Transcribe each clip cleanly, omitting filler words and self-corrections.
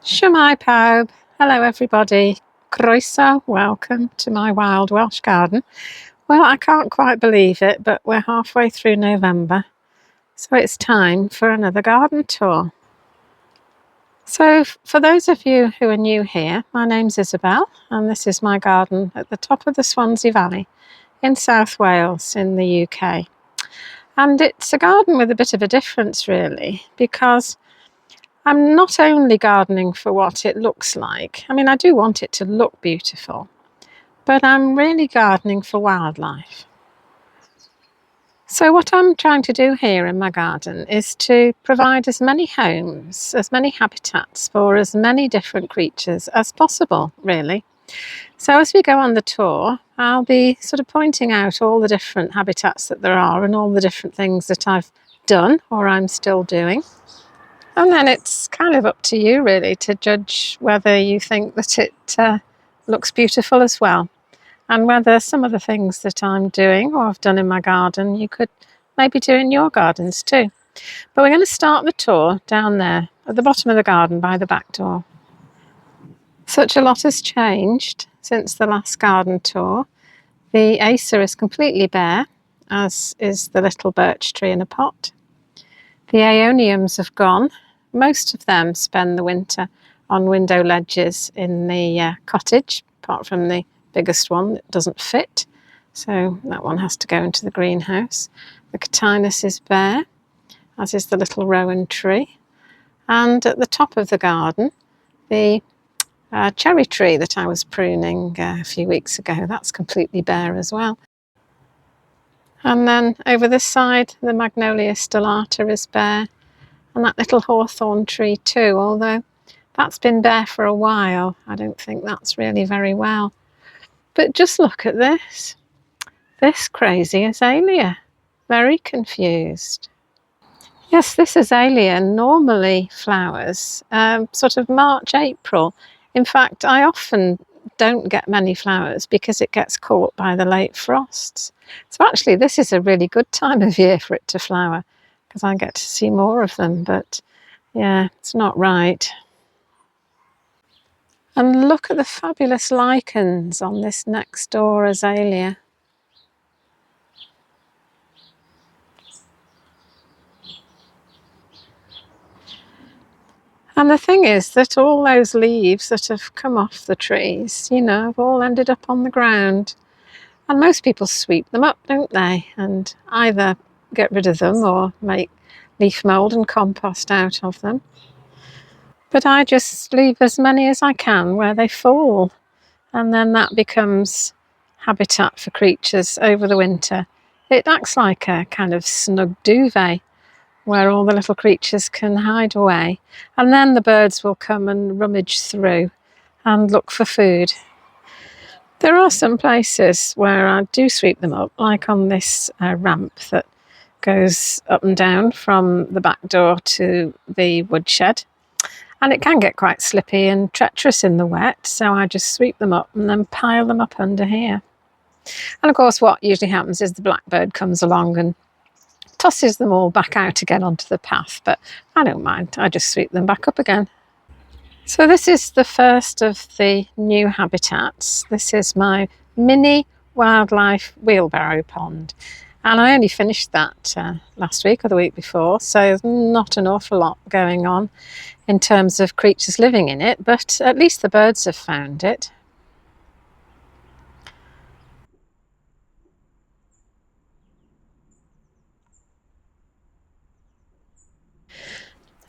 Shwmae pawb. Hello everybody. Croeso, welcome to my wild Welsh garden. Well, I can't quite believe it, but we're halfway through November, so it's time for another garden tour. So for those of you who are new here, my name's Isabel and this is my garden at the top of the Swansea Valley in South Wales in the UK. And it's a garden with a bit of a difference really, because I'm not only gardening for what it looks like. I mean, I do want it to look beautiful, but I'm really gardening for wildlife. So what I'm trying to do here in my garden is to provide as many homes, as many habitats for as many different creatures as possible, really. So as we go on the tour, I'll be sort of pointing out all the different habitats that there are and all the different things that I've done or I'm still doing. And then it's kind of up to you really to judge whether you think that it looks beautiful as well, and whether some of the things that I'm doing or I've done in my garden you could maybe do in your gardens too. But we're going to start the tour down there at the bottom of the garden by the back door. Such a lot has changed since the last garden tour. The Acer is completely bare, as is the little birch tree in a pot. The aeoniums have gone. Most of them spend the winter on window ledges in the cottage, apart from the biggest one that doesn't fit. So that one has to go into the greenhouse. The Catinus is bare, as is the little rowan tree. And at the top of the garden, the cherry tree that I was pruning a few weeks ago, that's completely bare as well. And then over this side, the Magnolia stellata is bare, and that little hawthorn tree too, although that's been bare for a while. I don't think that's really very well. But just look at this. This crazy azalea. Very confused. Yes, this azalea normally flowers sort of March, April. In fact, I often don't get many flowers because it gets caught by the late frosts. So actually this is a really good time of year for it to flower, because I get to see more of them, but yeah, it's not right. And look at the fabulous lichens on this next door azalea. And the thing is that all those leaves that have come off the trees, you know, have all ended up on the ground. And most people sweep them up, don't they? And either get rid of them or make leaf mould and compost out of them. But I just leave as many as I can where they fall. And then that becomes habitat for creatures over the winter. It acts like a kind of snug duvet where all the little creatures can hide away. And then the birds will come and rummage through and look for food. There are some places where I do sweep them up, like on this ramp that goes up and down from the back door to the woodshed. And it can get quite slippy and treacherous in the wet, so I just sweep them up and then pile them up under here. And of course what usually happens is the blackbird comes along and tosses them all back out again onto the path, but I don't mind, I just sweep them back up again. So this is the first of the new habitats. This is my mini wildlife wheelbarrow pond. And I only finished that last week or the week before, so there's not an awful lot going on in terms of creatures living in it, but at least the birds have found it.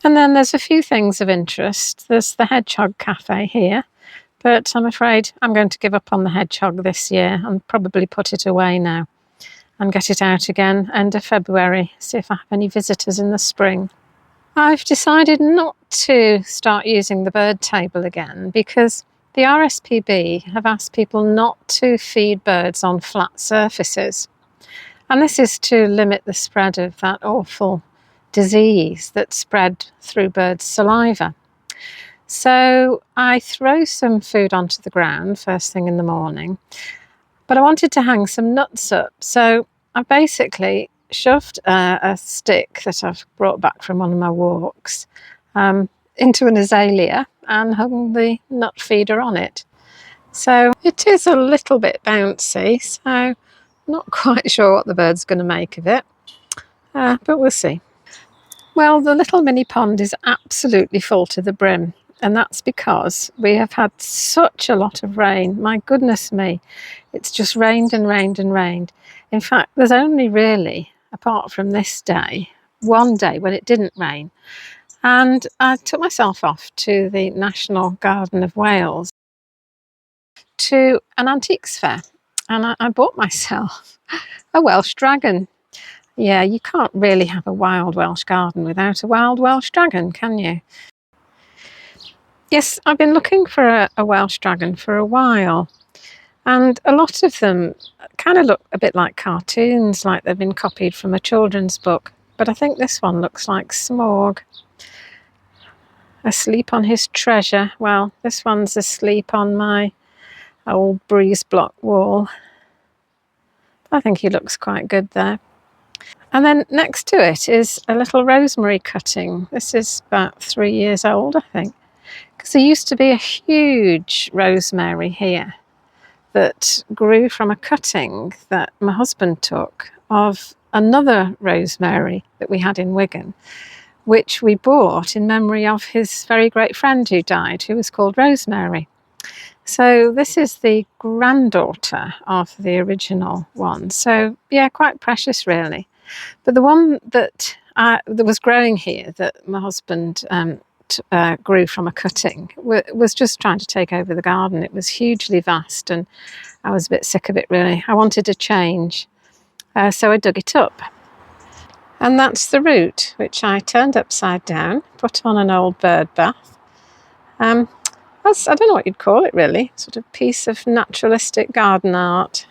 And then there's a few things of interest. There's the hedgehog cafe here, but I'm afraid I'm going to give up on the hedgehog this year and probably put it away now and get it out again end of February, see if I have any visitors in the spring. I've decided not to start using the bird table again because the RSPB have asked people not to feed birds on flat surfaces. And this is to limit the spread of that awful disease that's spread through birds' saliva. So I throw some food onto the ground first thing in the morning, but I wanted to hang some nuts up. So I basically shoved a stick that I've brought back from one of my walks into an azalea and hung the nut feeder on it. So it is a little bit bouncy, so not quite sure what the bird's going to make of it, but we'll see. Well, the little mini pond is absolutely full to the brim, and that's because we have had such a lot of rain. My goodness me, it's just rained and rained and rained. In fact, there's only really, apart from this day, one day when it didn't rain. And I took myself off to the National Garden of Wales to an antiques fair, and I bought myself a Welsh dragon. Yeah, you can't really have a wild Welsh garden without a wild Welsh dragon, can you? Yes, I've been looking for a Welsh dragon for a while, and a lot of them kind of look a bit like cartoons, like they've been copied from a children's book, but I think this one looks like Smorg. Asleep on his treasure. Well, this one's asleep on my old breeze block wall. I think he looks quite good there. And then next to it is a little rosemary cutting. This is about 3 years old, I think, because there used to be a huge rosemary here that grew from a cutting that my husband took of another rosemary that we had in Wigan, which we bought in memory of his very great friend who died, who was called Rosemary. So this is the granddaughter of the original one. So yeah, quite precious really. But the one that was growing here, that my husband grew from a cutting, was just trying to take over the garden. It was hugely vast and I was a bit sick of it really. I wanted a change. So I dug it up. And that's the root, which I turned upside down, put on an old bird bath. I don't know what you'd call it really, sort of piece of naturalistic garden art,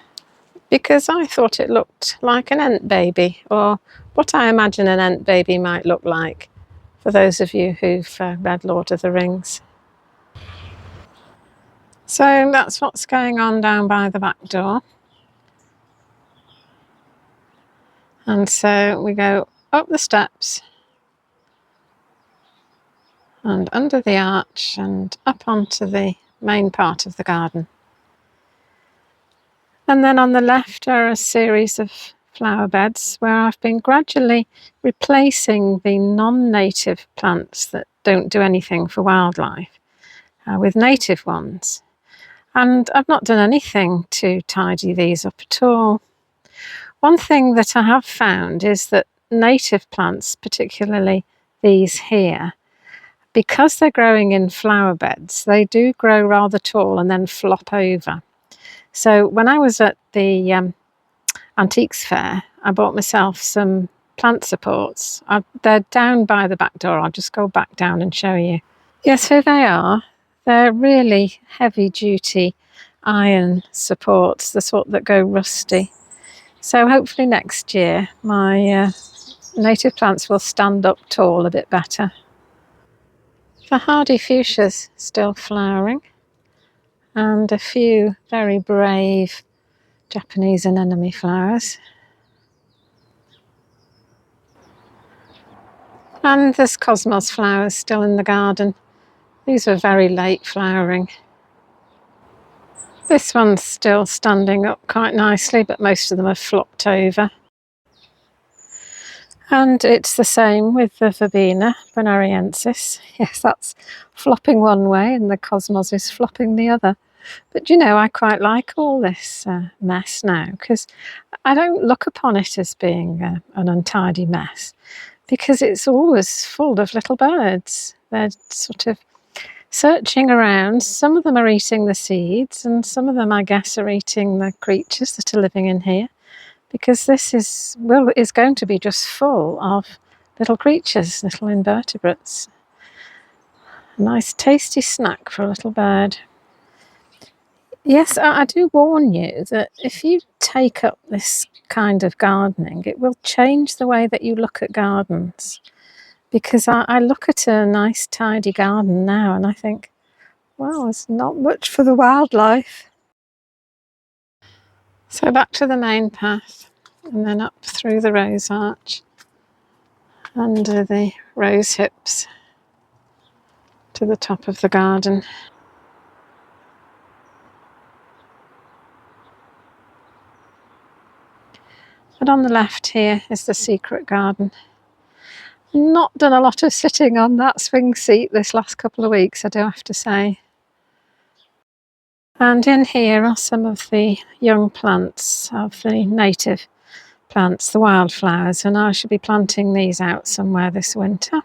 because I thought it looked like an ant baby, or what I imagine an ant baby might look like, for those of you who've read Lord of the Rings. So that's what's going on down by the back door. And so we go up the steps and under the arch and up onto the main part of the garden. And then on the left are a series of flower beds where I've been gradually replacing the non-native plants that don't do anything for wildlife with native ones. And I've not done anything to tidy these up at all. One thing that I have found is that native plants, particularly these here, because they're growing in flower beds, they do grow rather tall and then flop over. So when I was at the antiques fair, I bought myself some plant supports. They're down by the back door. I'll just go back down and show you. Yes, here they are. They're really heavy duty iron supports, the sort that go rusty. So hopefully next year my native plants will stand up tall a bit better. The hardy fuchsia's still flowering, and a few very brave Japanese anemone flowers. And there's cosmos flowers still in the garden. These are very late flowering. This one's still standing up quite nicely, but most of them have flopped over. And it's the same with the Verbena bonariensis. Yes, that's flopping one way and the cosmos is flopping the other. But you know, I quite like all this mess now, because I don't look upon it as being an untidy mess, because it's always full of little birds. They're sort of searching around. Some of them are eating the seeds, and some of them, I guess, are eating the creatures that are living in here, because this is going to be just full of little creatures, little invertebrates. A nice tasty snack for a little bird. Yes, I do warn you that if you take up this kind of gardening, it will change the way that you look at gardens. Because I look at a nice tidy garden now and I think, well, there's not much for the wildlife. So back to the main path and then up through the rose arch, under the rose hips, to to the top of the garden. But on the left here is the secret garden. Not done a lot of sitting on that swing seat this last couple of weeks, I do have to say. And in here are some of the young plants of the native plants, the wildflowers, and I should be planting these out somewhere this winter.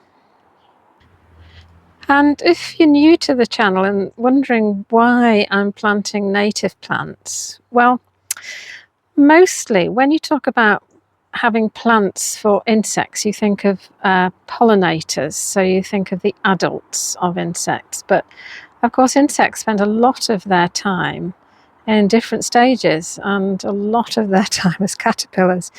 And if you're new to the channel and wondering why I'm planting native plants, well, mostly when you talk about having plants for insects, you think of pollinators, so you think of the adults of insects. But of course, insects spend a lot of their time in different stages and a lot of their time as caterpillars,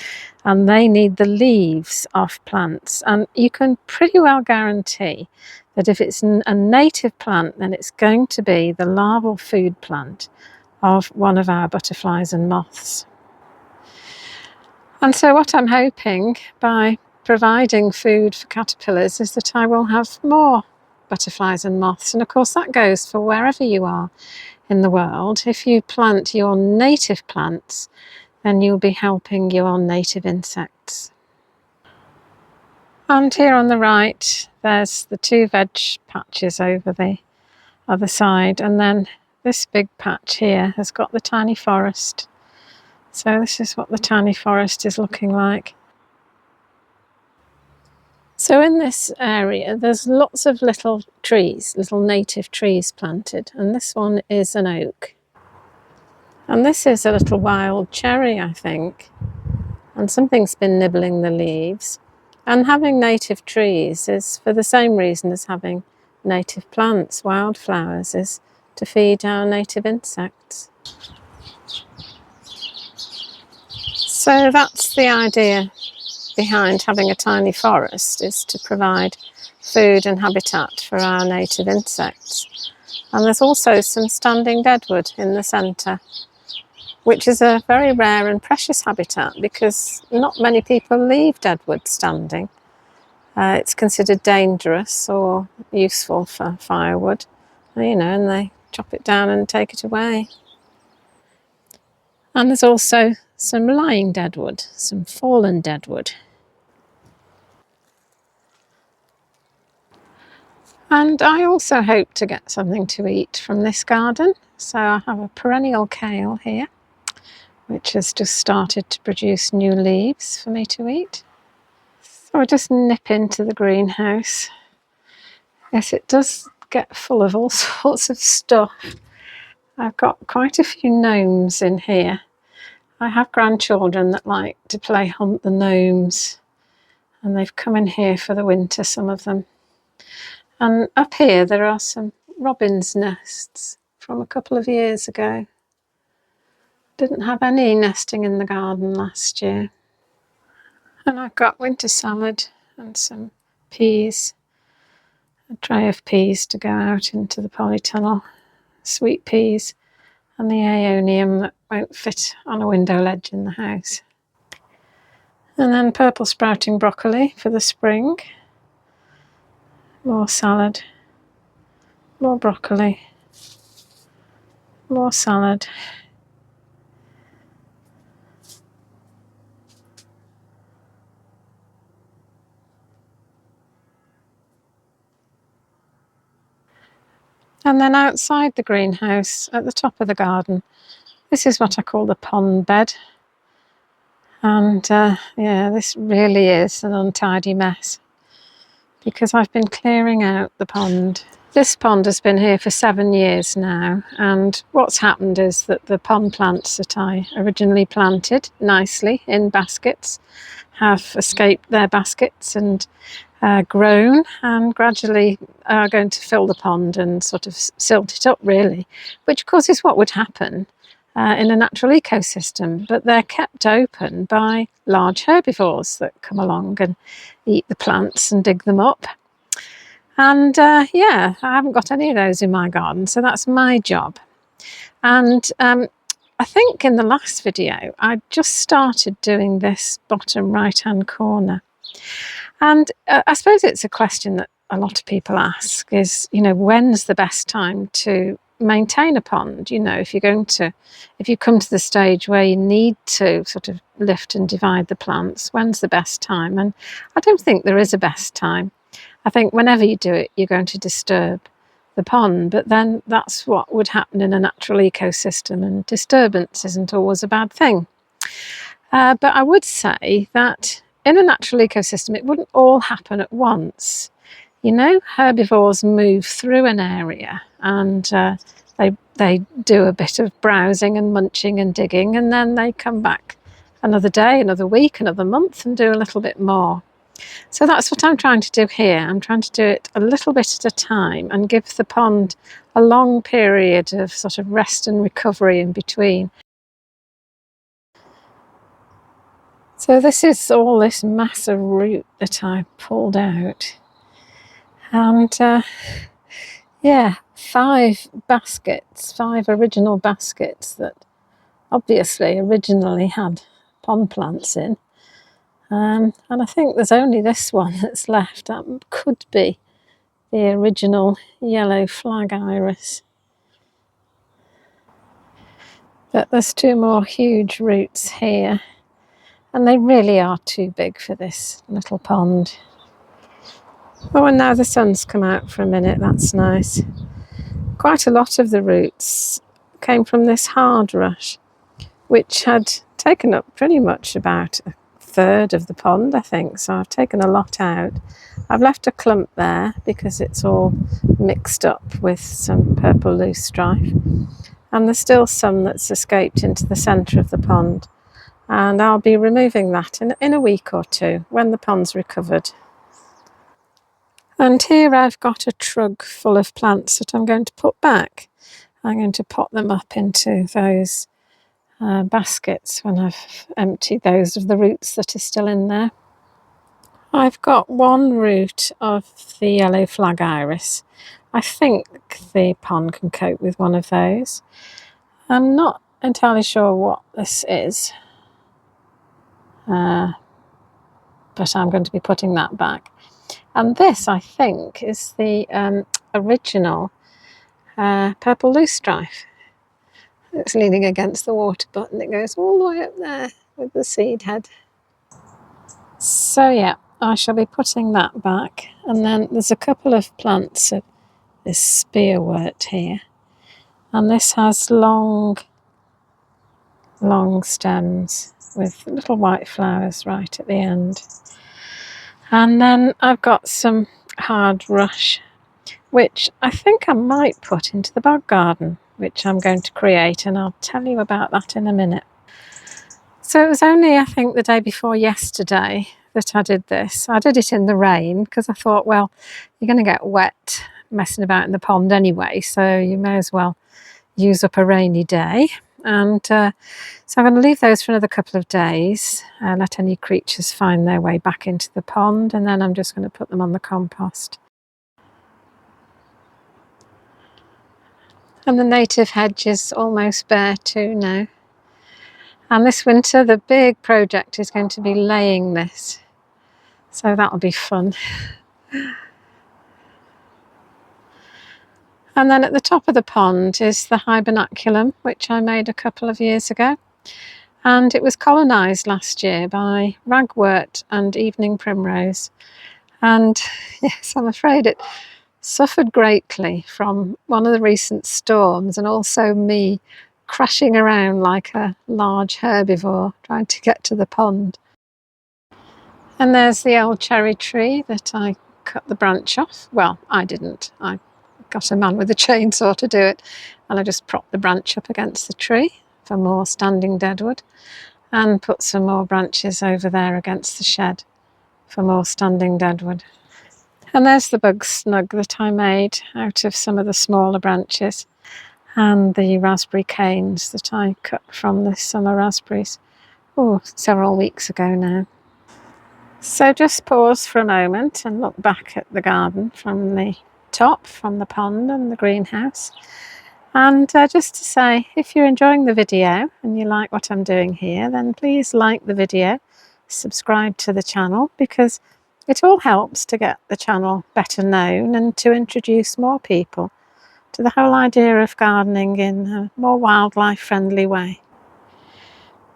and they need the leaves of plants. And you can pretty well guarantee that if it's a native plant, then it's going to be the larval food plant of one of our butterflies and moths. And so what I'm hoping by providing food for caterpillars is that I will have more butterflies and moths. And of course that goes for wherever you are in the world. If you plant your native plants, then you'll be helping your native insects. And here on the right, there's the 2 veg patches over the other side. And then this big patch here has got the tiny forest. So this is what the tiny forest is looking like. So in this area, there's lots of little trees, little native trees planted. And this one is an oak. And this is a little wild cherry, I think. And something's been nibbling the leaves. And having native trees is for the same reason as having native plants, wildflowers, is to feed our native insects. So that's the idea behind having a tiny forest, is to provide food and habitat for our native insects. And there's also some standing deadwood in the centre, which is a very rare and precious habitat because not many people leave deadwood standing. It's considered dangerous or useful for firewood, and they chop it down and take it away. And there's also some lying deadwood, some fallen deadwood. And I also hope to get something to eat from this garden. So I have a perennial kale here, which has just started to produce new leaves for me to eat. So I just nip into the greenhouse. Yes, it does get full of all sorts of stuff. I've got quite a few gnomes in here. I have grandchildren that like to play hunt the gnomes, and they've come in here for the winter, some of them. And up here there are some robins' nests from a couple of years ago. Didn't have any nesting in the garden last year. And I've got winter salad and some peas, a tray of peas to go out into the polytunnel, sweet peas, and the aeonium that won't fit on a window ledge in the house. And then purple sprouting broccoli for the spring. More salad, more broccoli, more salad. And then outside the greenhouse, at the top of the garden, this is what I call the pond bed. And yeah, this really is an untidy mess because I've been clearing out the pond. This pond has been here for 7 years now, and what's happened is that the pond plants that I originally planted nicely in baskets have escaped their baskets and grown, and gradually are going to fill the pond and sort of silt it up, really, which of course is what would happen in a natural ecosystem, but they're kept open by large herbivores that come along and eat the plants and dig them up. And yeah, I haven't got any of those in my garden, so that's my job. And I think in the last video I just started doing this bottom right hand corner. And I suppose it's a question that a lot of people ask is, when's the best time to maintain a pond? If you come to the stage where you need to sort of lift and divide the plants, when's the best time? And I don't think there is a best time. I think whenever you do it, you're going to disturb the pond, but then that's what would happen in a natural ecosystem, and disturbance isn't always a bad thing. But I would say that in a natural ecosystem, it wouldn't all happen at once. Herbivores move through an area and they do a bit of browsing and munching and digging, and then they come back another day, another week, another month, and do a little bit more. So that's what I'm trying to do here. I'm trying to do it a little bit at a time and give the pond a long period of sort of rest and recovery in between. So this is all this mass of root that I pulled out. And 5 original baskets that obviously originally had pond plants in. And I think there's only this one that's left. That could be the original yellow flag iris. But there's 2 more huge roots here, and they really are too big for this little pond. Oh, and now the sun's come out for a minute. That's nice. Quite a lot of the roots came from this hard rush, which had taken up pretty much about a third of the pond, I think. So I've taken a lot out. I've left a clump there because it's all mixed up with some purple loosestrife. And there's still some that's escaped into the centre of the pond. And I'll be removing that in a week or 2 when the pond's recovered. And here I've got a trug full of plants that I'm going to put back. I'm going to pot them up into those baskets when I've emptied those of the roots that are still in there. I've got 1 root of the yellow flag iris. I think the pond can cope with 1 of those. I'm not entirely sure what this is, but I'm going to be putting that back. And this, I think, is the original purple loosestrife. It's leaning against the water button. It goes all the way up there with the seed head. So yeah, I shall be putting that back. And then there's a couple of plants of this spearwort here. And this has long stems with little white flowers right at the end. And then I've got some hard rush, which I think I might put into the bog garden, which I'm going to create, and I'll tell you about that in a minute. So it was only, I think, the day before yesterday that I did this. I did it in the rain because I thought, well, you're going to get wet messing about in the pond anyway, so you may as well use up a rainy day. And so I'm going to leave those for another couple of days, let any creatures find their way back into the pond, and then I'm just going to put them on the compost. And the native hedge is almost bare too now. And this winter the big project is going to be laying this, so that'll be fun. And then at the top of the pond is the hibernaculum, which I made a couple of years ago. And it was colonised last year by ragwort and evening primrose. And yes, I'm afraid it suffered greatly from one of the recent storms, and also me crashing around like a large herbivore trying to get to the pond. And there's the old cherry tree that I cut the branch off. Well, I didn't. I got a man with a chainsaw to do it, and I just propped the branch up against the tree for more standing deadwood, and put some more branches over there against the shed for more standing deadwood. And there's the bug snug that I made out of some of the smaller branches, and the raspberry canes that I cut from the summer raspberries several weeks ago now. So just pause for a moment and look back at the garden from the top, from the pond and the greenhouse. And just to say, if you're enjoying the video and you like what I'm doing here, then please like the video, subscribe to the channel, because It all helps to get the channel better known and to introduce more people to the whole idea of gardening in a more wildlife friendly way.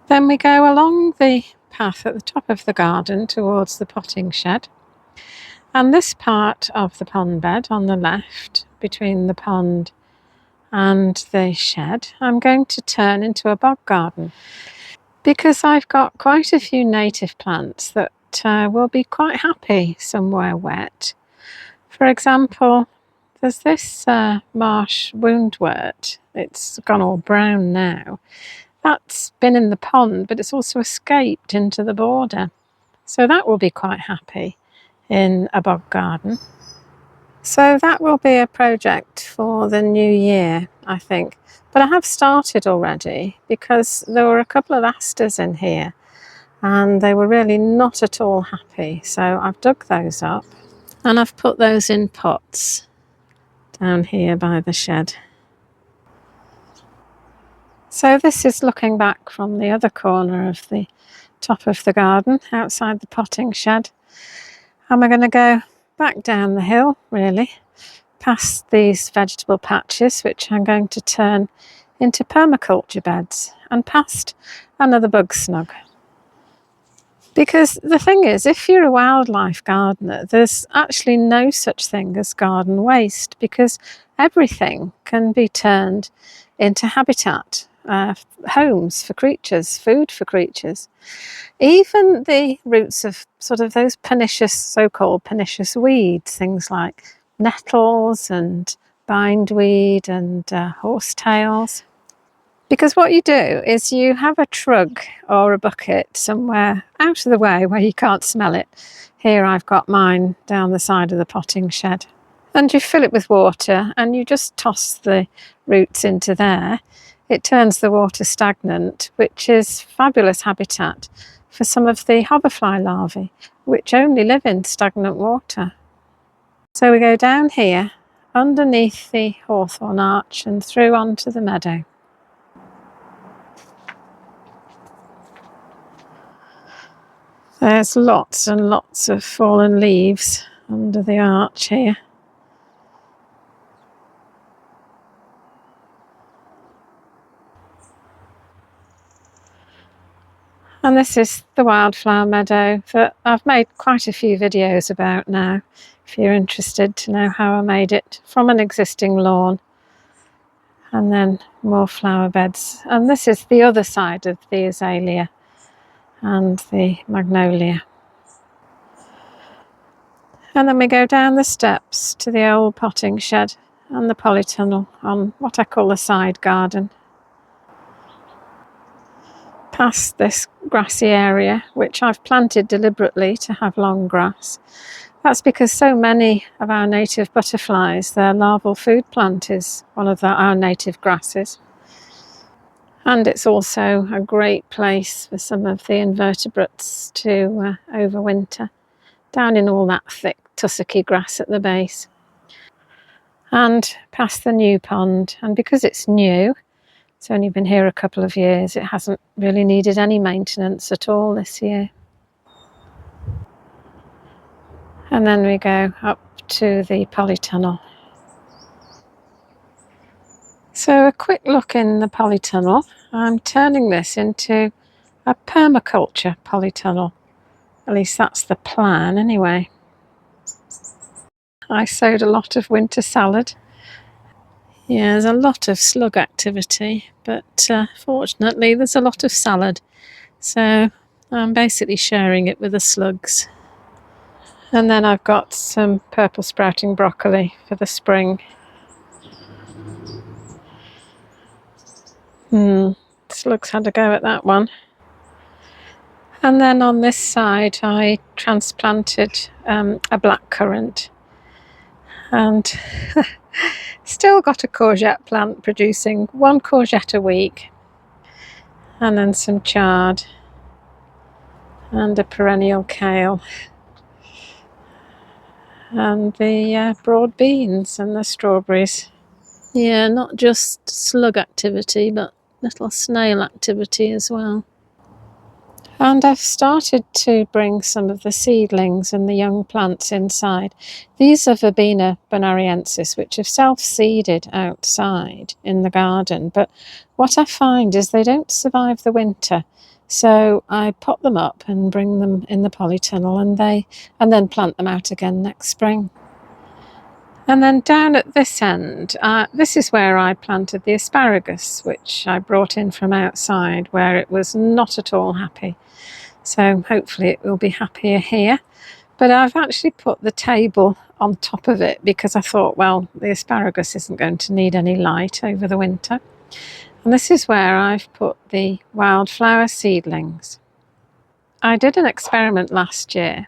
Then we go along the path at the top of the garden towards the potting shed, and this part of the pond bed on the left, between the pond and the shed, I'm going to turn into a bog garden, because I've got quite a few native plants that will be quite happy somewhere wet. For example, there's this marsh woundwort. It's gone all brown now. That's been in the pond, but it's also escaped into the border. So that will be quite happy in a bog garden. So that will be a project for the new year, I think. But I have started already, because there were a couple of asters in here and they were really not at all happy. So I've dug those up and I've put those in pots down here by the shed. So this is looking back from the other corner of the top of the garden, outside the potting shed. And we're going to go back down the hill, really, past these vegetable patches, which I'm going to turn into permaculture beds, and past another bug snug. Because the thing is, if you're a wildlife gardener, there's actually no such thing as garden waste, because everything can be turned into habitat, homes for creatures, food for creatures. Even the roots of sort of those pernicious, so-called pernicious weeds, things like nettles and bindweed and horsetails. Because what you do is you have a trug or a bucket somewhere out of the way where you can't smell it. Here I've got mine down the side of the potting shed. And you fill it with water and you just toss the roots into there. It turns the water stagnant, which is fabulous habitat for some of the hoverfly larvae, which only live in stagnant water. So we go down here, underneath the hawthorn arch and through onto the meadow. There's lots and lots of fallen leaves under the arch here. And this is the wildflower meadow that I've made quite a few videos about now, if you're interested to know how I made it from an existing lawn. And then more flower beds. And this is the other side of the azalea and the magnolia. And then we go down the steps to the old potting shed and the polytunnel on what I call the side garden. Past this grassy area, which I've planted deliberately to have long grass. That's because so many of our native butterflies, their larval food plant is one of our native grasses. And it's also a great place for some of the invertebrates to overwinter, down in all that thick tussocky grass at the base. And past the new pond, and because it's new, it's only been here a couple of years, it hasn't really needed any maintenance at all this year. And then we go up to the polytunnel. So a quick look in the polytunnel. I'm turning this into a permaculture polytunnel. At least that's the plan anyway. I sowed a lot of winter salad. Yeah, there's a lot of slug activity, but fortunately there's a lot of salad. So I'm basically sharing it with the slugs. And then I've got some purple sprouting broccoli for the spring. Slugs had a go at that one. And then on this side I transplanted a blackcurrant, and still got a courgette plant producing one courgette a week, and then some chard and a perennial kale and the broad beans and the strawberries. Yeah, not just slug activity but little snail activity as well. And I've started to bring some of the seedlings and the young plants inside. These are Verbena bonariensis, which have self-seeded outside in the garden. But what I find is they don't survive the winter. So I pot them up and bring them in the polytunnel, and then plant them out again next spring. And then down at this end, this is where I planted the asparagus, which I brought in from outside, where it was not at all happy. So hopefully it will be happier here. But I've actually put the table on top of it because I thought, well, the asparagus isn't going to need any light over the winter. And this is where I've put the wildflower seedlings. I did an experiment last year.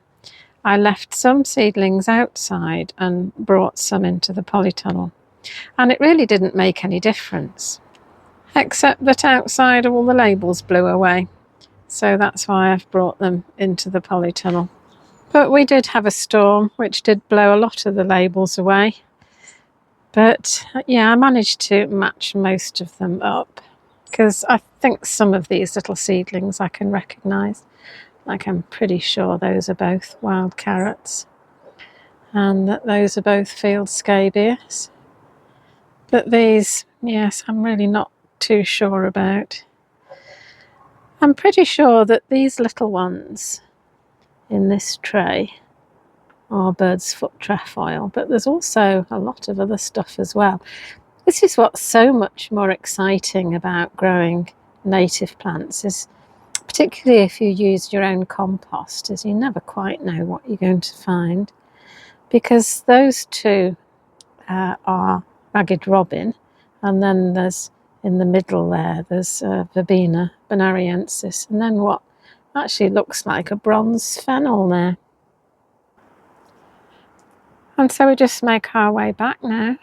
I left some seedlings outside and brought some into the polytunnel. And it really didn't make any difference, except that outside all the labels blew away. So that's why I've brought them into the polytunnel. But we did have a storm which did blow a lot of the labels away. But yeah, I managed to match most of them up because I think some of these little seedlings I can recognise. Like I'm pretty sure those are both wild carrots and that those are both field scabious. But these, yes, I'm really not too sure about. I'm pretty sure that these little ones in this tray are bird's foot trefoil, but there's also a lot of other stuff as well. This is what's so much more exciting about growing native plants, is particularly if you use your own compost, is you never quite know what you're going to find, because those two are ragged robin, and then there's in the middle there's Verbena bonariensis, and then what actually looks like a bronze fennel there. And so we just make our way back now.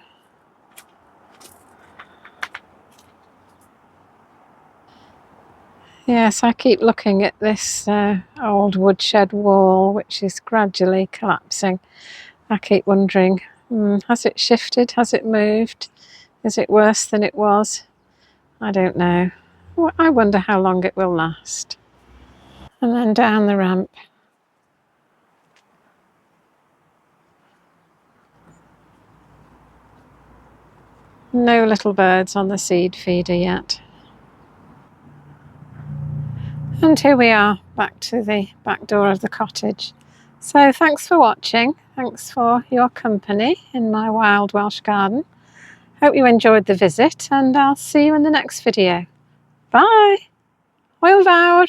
Yes, I keep looking at this old woodshed wall, which is gradually collapsing. I keep wondering, has it shifted? Has it moved? Is it worse than it was? I don't know. I wonder how long it will last. And then down the ramp. No little birds on the seed feeder yet. And here we are, back to the back door of the cottage. So thanks for watching. Thanks for your company in my wild Welsh garden. Hope you enjoyed the visit, and I'll see you in the next video. Bye! Hwyl fawr!